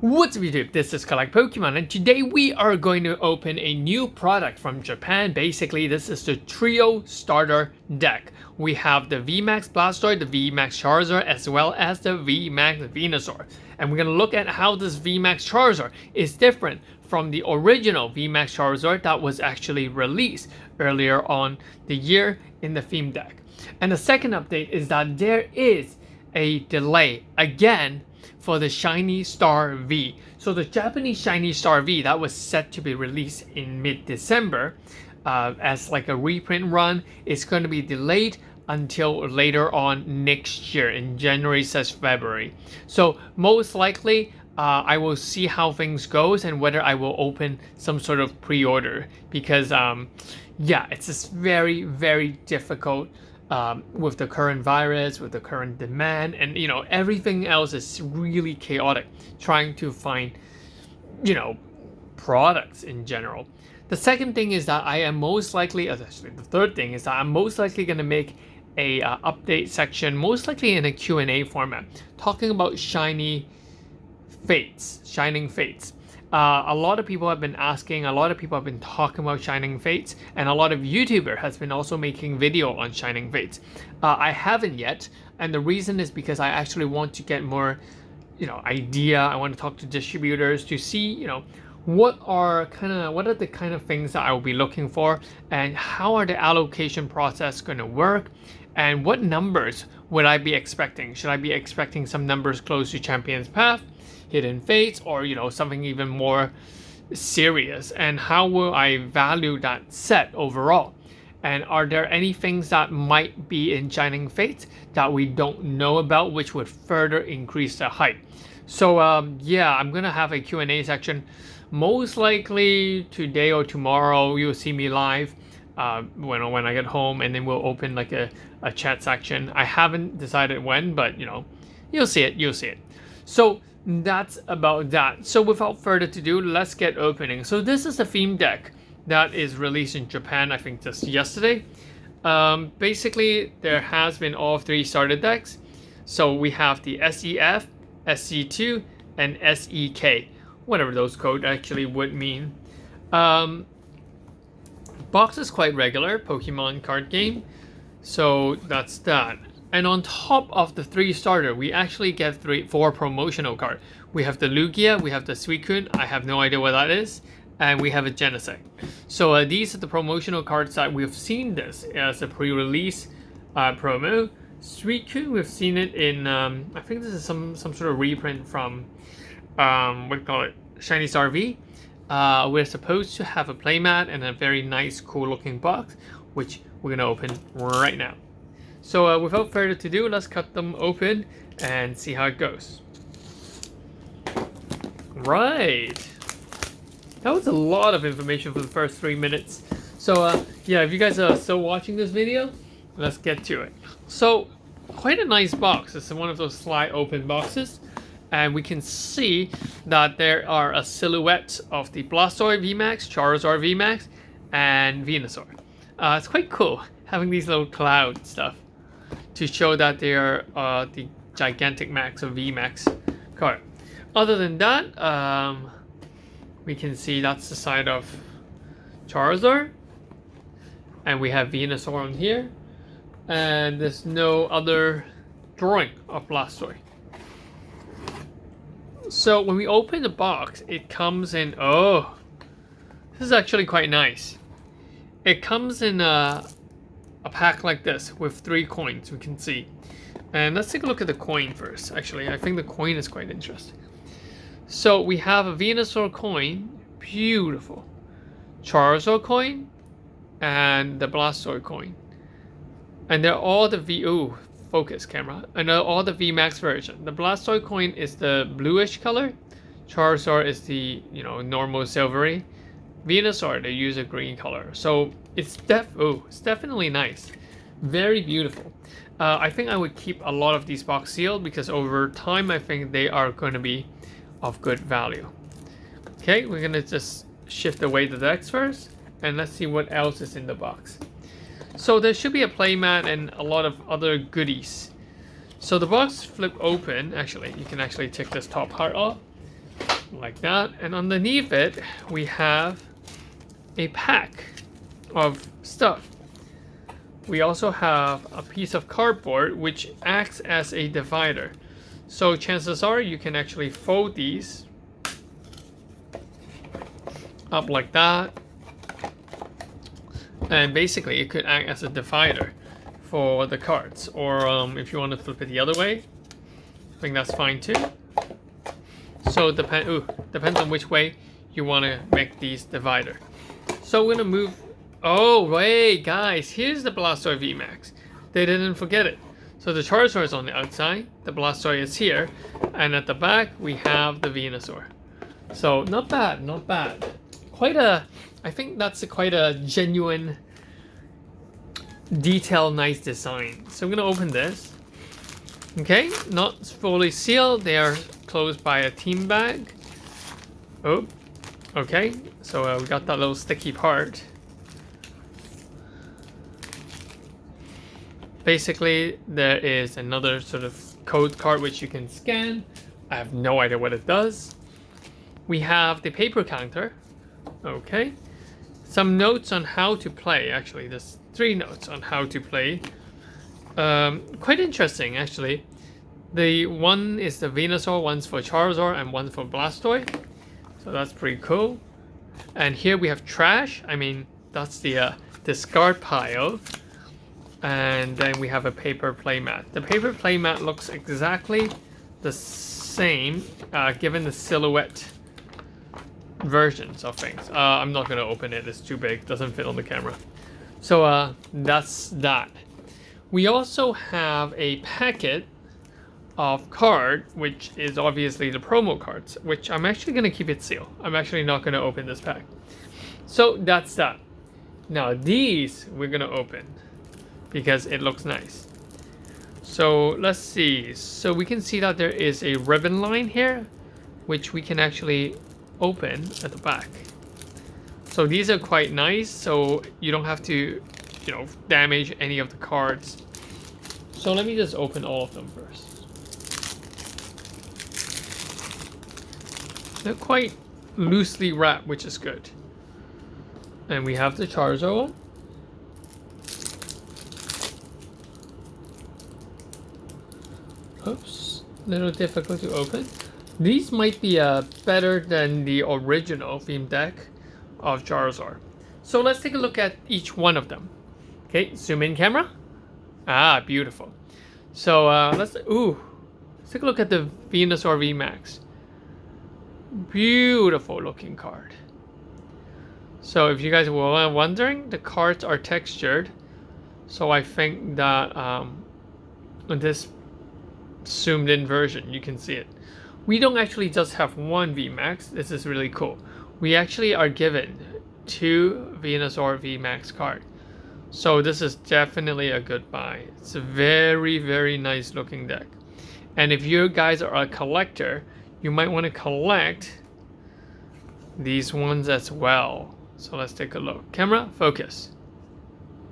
What's up YouTube, this is Collect Pokemon and today we are going to open a new product from Japan. Basically this is the Trio Starter Deck. We have the VMax Blastoise, the VMax Charizard as well as the VMax Venusaur. And we're going to look at how this VMax Charizard is different from the original VMax Charizard that was actually released earlier on the year in the theme deck. And the second update is that there is a delay again for the Shiny Star V. So the Japanese Shiny Star V that was set to be released in mid-December as like a reprint run is going to be delayed until later on next year in January/February. So most likely I will see how things goes and whether I will open some sort of pre-order because yeah, it's just very difficult with the current virus, with the current demand, and you know everything else is really chaotic trying to find products in general. The second thing is that I am most likely, actually the third thing is that I'm most likely going to make a update section, most likely in a Q&A format, talking about shining fates. A lot of people have been asking, a lot of people have been talking about Shining Fates, and a lot of YouTubers has been also making video on Shining Fates. I haven't yet, and the reason is because I actually want to get more, idea. I want to talk to distributors to see, what are the kind of things that I will be looking for, and how are the allocation process going to work, and what numbers would I be expecting? Should I be expecting some numbers close to Champion's Path, Hidden Fates, or something even more serious? And how will I value that set overall? And are there any things that might be in Shining Fates that we don't know about, which would further increase the hype? So yeah, I'm gonna have a Q&A section. Most likely today or tomorrow you'll see me live when I get home, and then we'll open like a chat section. I haven't decided when, but you'll see it. So that's about that. So without further ado, let's get opening. So this is a theme deck that is released in Japan, I think just yesterday. Basically there has been all three starter decks. So we have the SEF, SC2, and SEK, whatever those codes actually would mean. Box is quite regular Pokemon card game, so that's that. And on top of the three starter, we actually get four promotional cards. We have the Lugia, we have the Suicune, I have no idea what that is, and we have a Genesect. So these are the promotional cards that we've seen this as a pre-release promo. Suicune, we've seen it in, I think this is some sort of reprint from, what do you call it, Shiny Star V. We're supposed to have a playmat and a very nice, cool looking box, which we're gonna open right now. So without further ado, let's cut them open and see how it goes. Right. That was a lot of information for the first 3 minutes. So yeah, if you guys are still watching this video, let's get to it. So quite a nice box. It's one of those slide open boxes. And we can see that there are a silhouette of the Blastoise VMax, Charizard VMax, and Venusaur. It's quite cool having these little cloud stuff to show that they are the gigantic max of VMax card. Other than that, we can see that's the side of Charizard, and we have Venusaur on here, and there's no other drawing of Blastoise. So when we open the box, it comes in, oh, this is actually quite nice. It comes in a pack like this with 3 coins, we can see. And let's take a look at the coin first. Actually, I think the coin is quite interesting. So we have a Venusaur coin, beautiful. Charizard coin, and the Blastoise coin. And they're all the focus camera, and all the VMax version. The Blastoise coin is the bluish color. Charizard is the normal silvery. Venusaur, they use a green color. So it's definitely nice, very beautiful. I think I would keep a lot of these box sealed because over time I think they are going to be of good value. Okay, we're gonna just shift away the decks first, and let's see what else is in the box. So there should be a playmat and a lot of other goodies. So the box flip open, actually, you can actually take this top part off. like that. And underneath it, we have a pack of stuff. We also have a piece of cardboard which acts as a divider. So chances are you can actually fold these up like that. And basically it could act as a divider for the cards. Or if you want to flip it the other way, I think that's fine too. So depends on which way you want to make these divider. So we're going to move. Oh, wait, guys, here's the Blastoise VMax. They didn't forget it. So the Charizard is on the outside, the Blastoise is here, and at the back we have the Venusaur. So not bad, not bad. I think that's quite a genuine, detailed, nice design. So I'm gonna open this. Okay, not fully sealed. They are closed by a team bag. Oh, okay. So we got that little sticky part. Basically, there is another sort of code card which you can scan. I have no idea what it does. We have the paper counter. Okay. Some notes on how to play. Actually, there's 3 notes on how to play. Quite interesting, actually. The one is the Venusaur, one's for Charizard, and one's for Blastoise. So that's pretty cool. And here we have trash. I mean, that's the discard pile. And then we have a paper playmat. The paper playmat looks exactly the same, given the silhouette versions of things. I'm not going to open it. It's too big. Doesn't fit on the camera. So that's that. We also have a packet of card, which is obviously the promo cards, which I'm actually going to keep it sealed. I'm actually not going to open this pack. So that's that. Now these we're going to open, because it looks nice. So let's see. So we can see that there is a ribbon line here, which we can actually open at the back. So these are quite nice, so you don't have to, damage any of the cards. So let me just open all of them first. They're quite loosely wrapped, which is good. And we have the Charizard one. Oops, a little difficult to open. These might be better than the original theme deck of Charizard. So let's take a look at each one of them. Okay, zoom in camera. Ah, beautiful. So let's take a look at the Venusaur VMax. Beautiful looking card. So if you guys were wondering, the cards are textured. So I think that on this zoomed in version, you can see it. We don't actually just have one VMax. This is really cool. We actually are given 2 Venusaur VMax cards. So this is definitely a good buy. It's a very, very nice looking deck. And if you guys are a collector, you might want to collect these ones as well. So let's take a look. Camera, focus.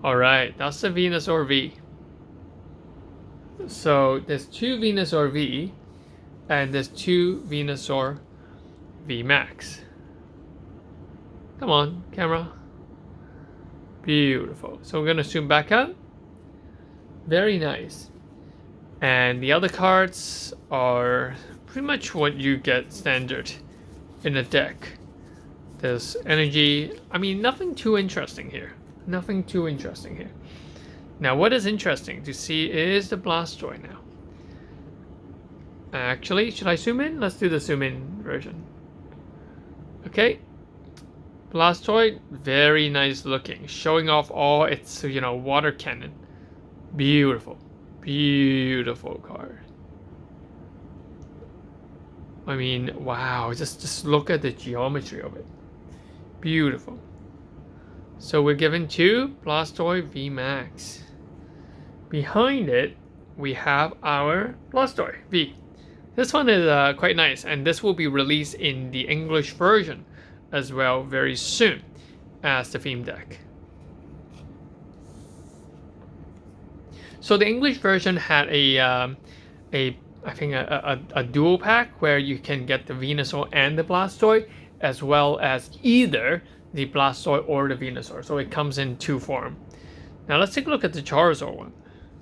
Alright, that's the Venusaur V. So there's 2 Venusaur V, and there's 2 Venusaur VMax. Come on, camera. Beautiful. So we're going to zoom back out. Very nice. And the other cards are pretty much what you get standard in a deck. There's energy. I mean, nothing too interesting here. Nothing too interesting here. Now, what is interesting to see is the Blastoise now. Actually, should I zoom in? Let's do the zoom in version. Okay. Blastoise, very nice looking. Showing off all its, water cannon. Beautiful. Beautiful card. I mean, wow. Just look at the geometry of it. Beautiful. So we're given 2 Blastoise VMax. Behind it, we have our Blastoise V. This one is quite nice, and this will be released in the English version as well very soon as the theme deck. So the English version had a I think a dual pack where you can get the Venusaur and the Blastoise, as well as either the Blastoise or the Venusaur. So it comes in two form. Now let's take a look at the Charizard one.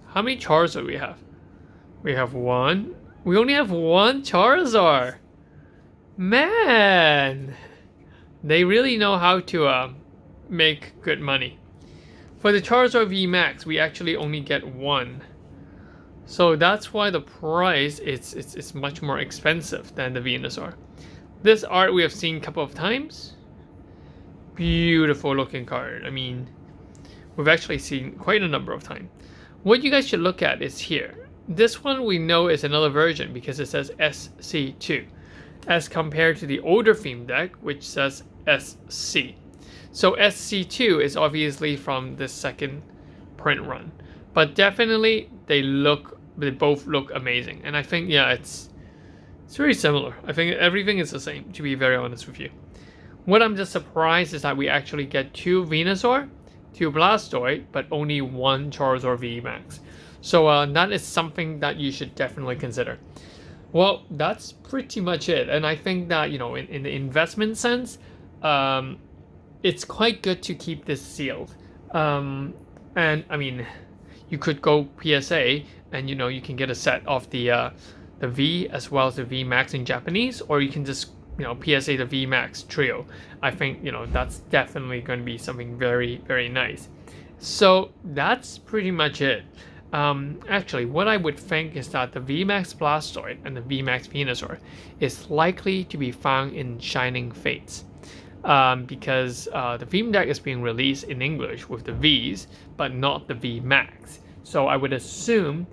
How many Charizard do we have? We have one. We only have one Charizard. Man, they really know how to make good money. For the Charizard VMax, we actually only get one. So that's why the price is much more expensive than the Venusaur. This art we have seen a couple of times. Beautiful looking card. I mean, we've actually seen quite a number of times. What you guys should look at is here. This one we know is another version because it says SC2, as compared to the older theme deck, which says SC. So SC2 is obviously from the second print run, but definitely they both look amazing. And I think, yeah, it's very similar. I think everything is the same, to be very honest with you. What I'm just surprised is that we actually get two Venusaur, two Blastoise, but only one Charizard VMax. So that is something that you should definitely consider. Well, that's pretty much it. And I think that, you know, in the investment sense, it's quite good to keep this sealed. And I mean, you could go PSA and, you know, you can get a set of the V as well as the VMax in Japanese, or you can just, you know, PSA the VMax trio. I think, you know, that's definitely going to be something very, very nice. So that's pretty much it. Actually, what I would think is that the VMax Blastoise and the VMax Venusaur is likely to be found in Shining Fates. Because the theme deck is being released in English with the Vs, but not the VMax. So I would assume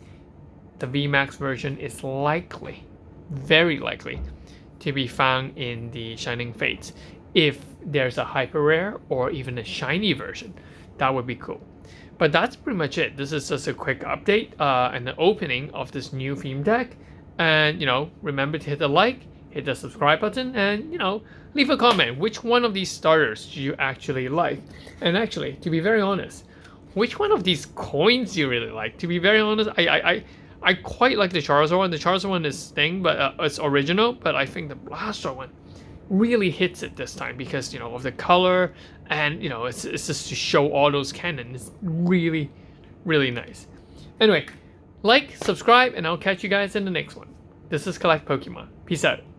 the VMax version is likely, very likely, to be found in the Shining Fates. If there's a hyper rare or even a shiny version, that would be cool. But that's pretty much it. This is just a quick update and the opening of this new theme deck. And, you know, remember to hit the like, hit the subscribe button, and, you know, leave a comment. Which one of these starters do you actually like? And actually, to be very honest, which one of these coins do you really like? To be very honest, I quite like the Charizard one. The Charizard one is Sting, but it's original. But I think the Blastoise one really hits it this time because, you know, of the color, and, you know, it's just to show all those cannon. It's really, really nice. Anyway, like, subscribe, and I'll catch you guys in the next one. This is Collect Pokemon. Peace out.